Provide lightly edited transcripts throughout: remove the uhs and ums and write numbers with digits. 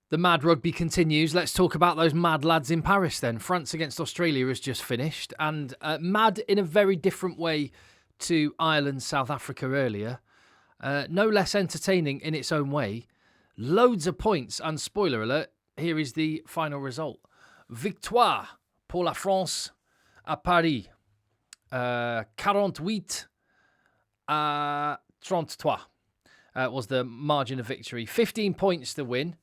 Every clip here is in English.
The mad rugby continues. Let's talk about those mad lads in Paris then. France against Australia has just finished, and mad in a very different way to Ireland, South Africa earlier. No less entertaining in its own way. Loads of points, and spoiler alert, here is the final result. Victoire pour la France à Paris. 48 à 33 was the margin of victory. 15 points to win.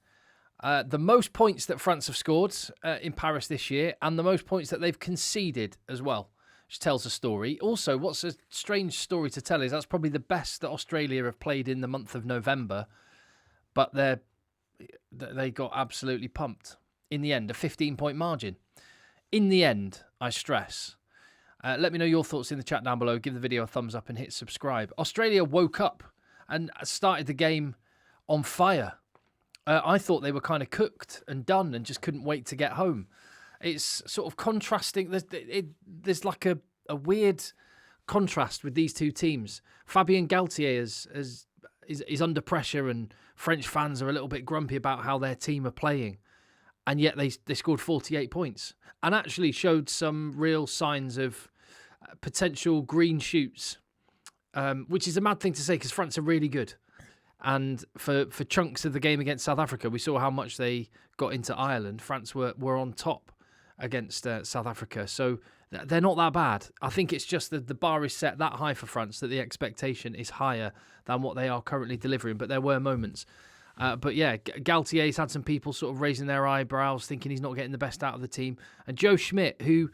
The most points that France have scored in Paris this year, and the most points that they've conceded as well, which tells a story. Also, what's a strange story to tell is that's probably the best that Australia have played in the month of November, but they got absolutely pumped. In the end, a 15-point margin. In the end, I stress. Let me know your thoughts in the chat down below. Give the video a thumbs up and hit subscribe. Australia woke up and started the game on fire. I thought they were kind of cooked and done and just couldn't wait to get home. It's sort of contrasting. There's like a weird contrast with these two teams. Fabien Galtier is under pressure, and French fans are a little bit grumpy about how their team are playing. And yet they scored 48 points and actually showed some real signs of potential green shoots, which is a mad thing to say because France are really good. And for chunks of the game against South Africa, we saw how much they got into Ireland. France were on top against South Africa. So they're not that bad. I think it's just that the bar is set that high for France that the expectation is higher than what they are currently delivering. But there were moments. But yeah, Galtier's had some people sort of raising their eyebrows, thinking he's not getting the best out of the team. And Joe Schmidt, who,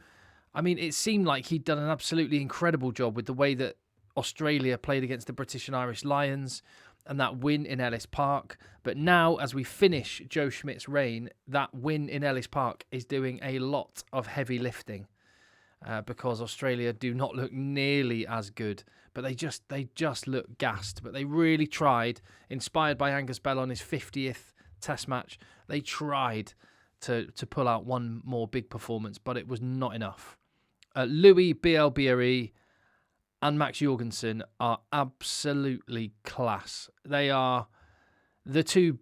I mean, it seemed like he'd done an absolutely incredible job with the way that Australia played against the British and Irish Lions and that win in Ellis Park. But now, as we finish Joe Schmidt's reign, that win in Ellis Park is doing a lot of heavy lifting because Australia do not look nearly as good. But they just look gassed. But they really tried, inspired by Angus Bell on his 50th Test match. They tried to pull out one more big performance, but it was not enough. Louis Bielbieri and Max Jorgensen are absolutely class. They are the two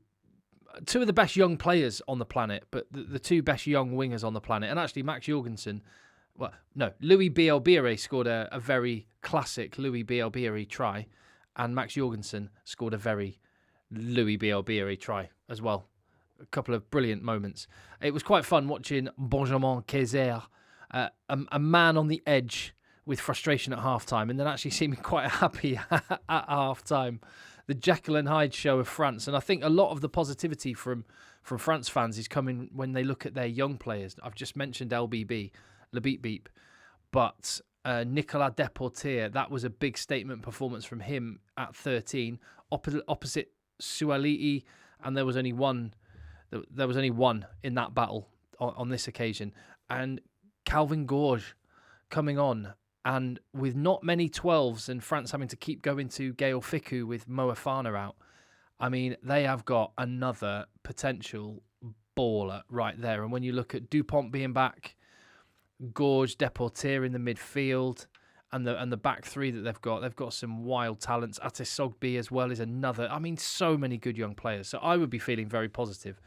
of the best young players on the planet, but the two best young wingers on the planet. And actually, Max Jorgensen, Louis Bielbieri scored a very classic Louis Bielbieri try, and Max Jorgensen scored a very Louis Bielbieri try as well. A couple of brilliant moments. It was quite fun watching Benjamin Kayser, a man on the edge with frustration at halftime, and then actually seeming quite happy at halftime. The Jekyll and Hyde show of France, and I think a lot of the positivity from France fans is coming when they look at their young players. I've just mentioned LBB, Le Beep Beep, but Nicolas Deportier, that was a big statement performance from him at 13, opposite Suali'i, and there was only one in that battle on this occasion, and Calvin Gorge coming on. And with not many 12s and France having to keep going to Gael Fickou with Moefana out, I mean, they have got another potential baller right there. And when you look at Dupont being back, Gorge, Deportier in the midfield, and the back three that they've got some wild talents. Atesogbi as well is another. I mean, so many good young players. So I would be feeling very positive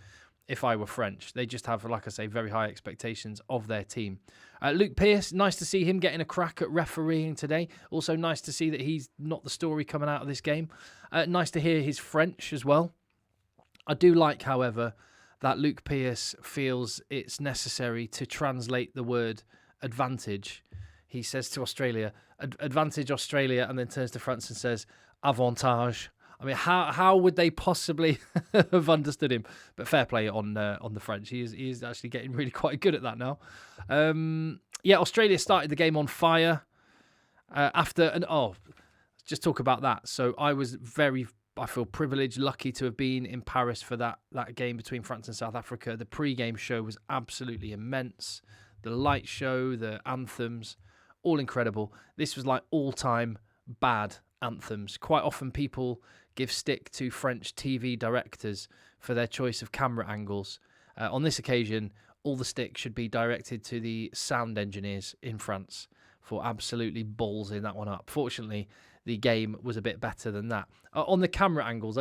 if I were French. They just have, like I say, very high expectations of their team. Luke Pearce, nice to see him getting a crack at refereeing today. Also nice to see that he's not the story coming out of this game. Nice to hear his French as well. I do like, however, that Luke Pearce feels it's necessary to translate the word advantage. He says to Australia, advantage Australia, and then turns to France and says, avantage. I mean, how would they possibly have understood him? But fair play on the French. He is actually getting really quite good at that now. Australia started the game on fire just talk about that. So I feel privileged, lucky to have been in Paris for that game between France and South Africa. The pre-game show was absolutely immense. The light show, the anthems, all incredible. This was like all-time bad anthems. Quite often people give stick to French TV directors for their choice of camera angles. On this occasion, all the stick should be directed to the sound engineers in France for absolutely ballsing that one up. Fortunately, the game was a bit better than that. On the camera angles,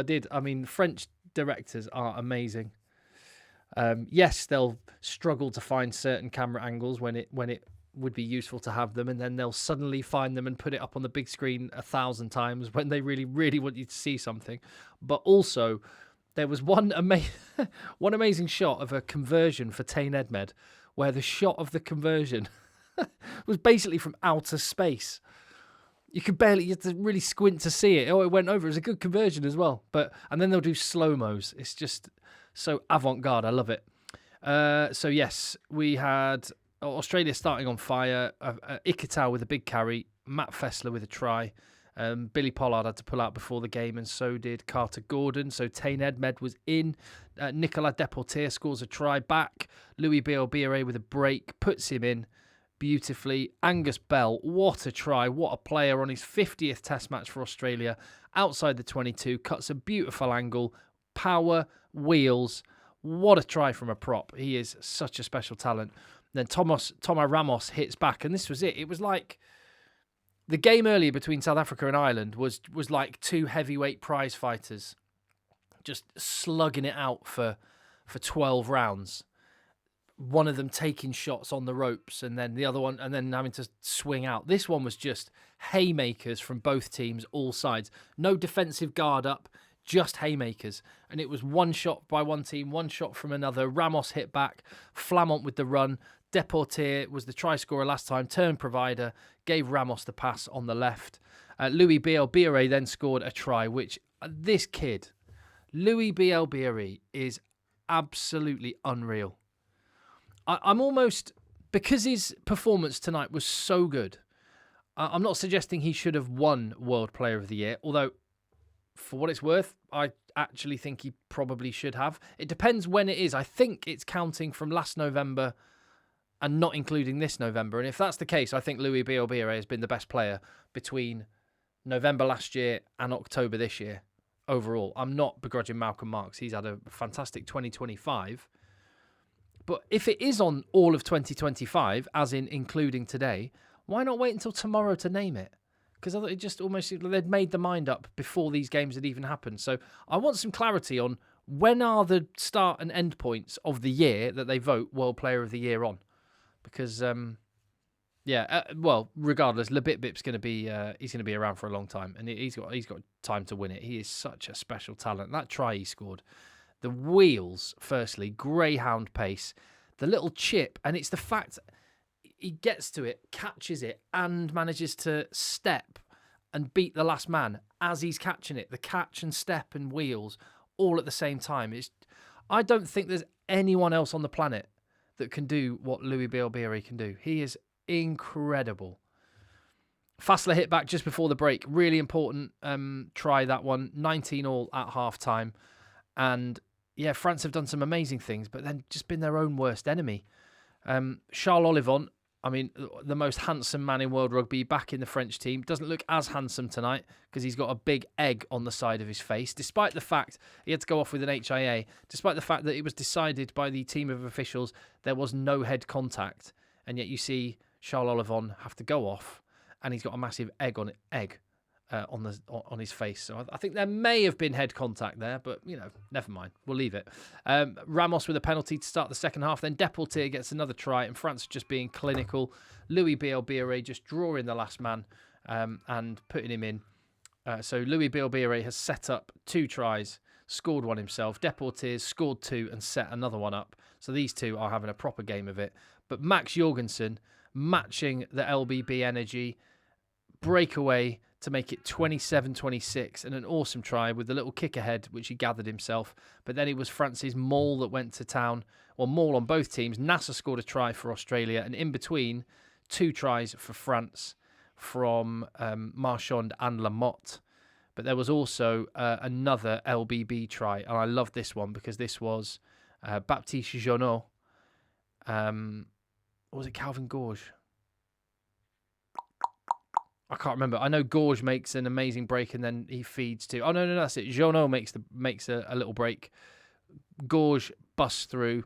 French directors are amazing. Yes, they'll struggle to find certain camera angles when it would be useful to have them, and then they'll suddenly find them and put it up on the big screen 1,000 times when they really, really want you to see something. But also, there was one one amazing shot of a conversion for Tain Edmed, where the shot of the conversion was basically from outer space. You had to really squint to see it. Oh, it went over. It was a good conversion as well. And then they'll do slow-mos. It's just so avant-garde. I love it. So yes, we had Australia starting on fire. Ikitau with a big carry. Matt Fessler with a try. Billy Pollard had to pull out before the game, and so did Carter Gordon. So Tain Edmed was in. Nicolas Deportier scores a try back. Louis Bielbiere with a break puts him in beautifully. Angus Bell, what a try, what a player on his 50th Test match for Australia. Outside the 22, cuts a beautiful angle. Power, wheels. What a try from a prop. He is such a special talent. Then Toma Ramos hits back, and this was it. It was like the game earlier between South Africa and Ireland was like two heavyweight prize fighters just slugging it out for 12 rounds. One of them taking shots on the ropes and then the other one, and then having to swing out. This one was just haymakers from both teams, all sides. No defensive guard up, just haymakers. And it was one shot by one team, one shot from another. Ramos hit back, Flamont with the run. Deportier was the try scorer last time, turn provider, gave Ramos the pass on the left. Louis Bielbiere then scored a try, which this kid, Louis Bielbiere, is absolutely unreal. I'm almost, because his performance tonight was so good, I'm not suggesting he should have won World Player of the Year, although for what it's worth, I actually think he probably should have. It depends when it is. I think it's counting from last November and not including this November. And if that's the case, I think Louis Bielbiere has been the best player between November last year and October this year overall. I'm not begrudging Malcolm Marks. He's had a fantastic 2025. But if it is on all of 2025, as in including today, why not wait until tomorrow to name it? Because it just almost, they'd made the mind up before these games had even happened. So I want some clarity on when are the start and end points of the year that they vote World Player of the Year on. Because, regardless, Lebip-Bip's going to be, he's going to be around for a long time. And he's got time to win it. He is such a special talent. That try he scored. The wheels, firstly, greyhound pace, the little chip, and it's the fact he gets to it, catches it, and manages to step and beat the last man as he's catching it. The catch and step and wheels all at the same time. I don't think there's anyone else on the planet that can do what Louis Bielbiere can do. He is incredible. Fassler hit back just before the break. Really important try, that one. 19-all at half-time. And yeah, France have done some amazing things, but then just been their own worst enemy. Charles Olivon, I mean, the most handsome man in world rugby, back in the French team. Doesn't look as handsome tonight because he's got a big egg on the side of his face, despite the fact he had to go off with an HIA, despite the fact that it was decided by the team of officials there was no head contact. And yet you see Charles Olivon have to go off, and he's got a massive egg on his face. So I think there may have been head contact there, but, never mind. We'll leave it. Ramos with a penalty to start the second half. Then Deportier gets another try, and France just being clinical. Louis Bielbiere just drawing the last man and putting him in. So Louis Bielbiere has set up 2 tries, scored one himself. Deportier scored 2 and set another one up. So these two are having a proper game of it. But Max Jorgensen matching the LBB energy, breakaway to make it 27-26, and an awesome try with the little kick ahead, which he gathered himself. But then it was France's Maul that went to town, or Maul on both teams. Nasser scored a try for Australia, and in between, 2 tries for France from Marchand and Lamotte. But there was also another LBB try, and I love this one because this was Baptiste Jonot. Or was it Calvin Gorge? I can't remember. I know Gorge makes an amazing break and then he feeds to... Oh, no, that's it. Jonot makes a little break. Gorge busts through,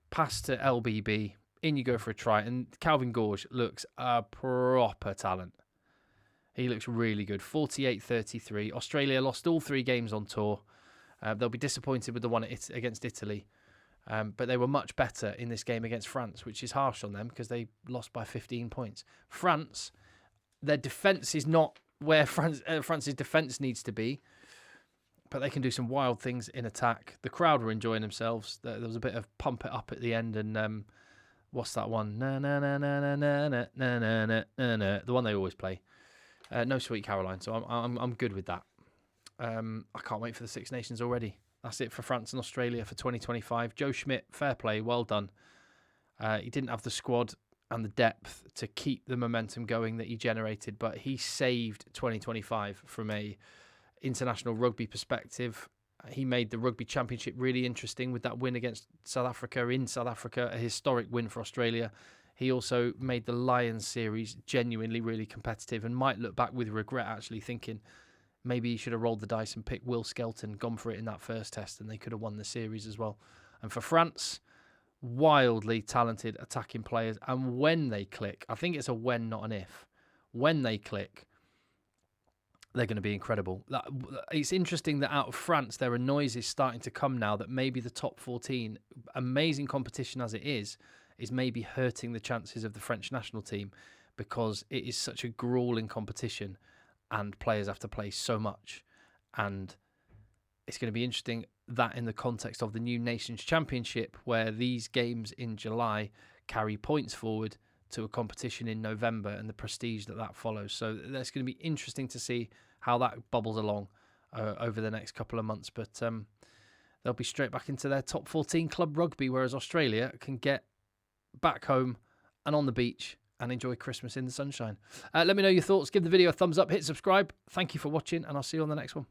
pass to LBB. In you go for a try. And Calvin Gorge looks a proper talent. He looks really good. 48-33. Australia lost all 3 games on tour. They'll be disappointed with the one against Italy. But they were much better in this game against France, which is harsh on them because they lost by 15 points. France, their defence is not where France's defence needs to be, but they can do some wild things in attack. The crowd were enjoying themselves. There was a bit of pump it up at the end, and what's that one? Na na na na na na na na na na na. The one they always play. No Sweet Caroline. So I'm good with that. I can't wait for the Six Nations already. That's it for France and Australia for 2025. Joe Schmidt, fair play, well done. He didn't have the squad and the depth to keep the momentum going that he generated, but he saved 2025 from a international rugby perspective. He made the Rugby Championship really interesting with that win against South Africa in South Africa, a historic win for Australia. He also made the Lions series genuinely really competitive and might look back with regret, actually thinking maybe he should have rolled the dice and picked Will Skelton, gone for it in that first test, and they could have won the series as well. And for France, wildly talented attacking players. And when they click, I think it's a when, not an if. When they click, they're going to be incredible. It's interesting that out of France, there are noises starting to come now that maybe the top 14, amazing competition as it is maybe hurting the chances of the French national team because it is such a grueling competition and players have to play so much. And it's going to be interesting that in the context of the new Nations Championship, where these games in July carry points forward to a competition in November and the prestige that follows. So that's going to be interesting to see how that bubbles along over the next couple of months. But they'll be straight back into their top 14 club rugby, whereas Australia can get back home and on the beach and enjoy Christmas in the sunshine. Let me know your thoughts. Give the video a thumbs up, hit subscribe. Thank you for watching, and I'll see you on the next one.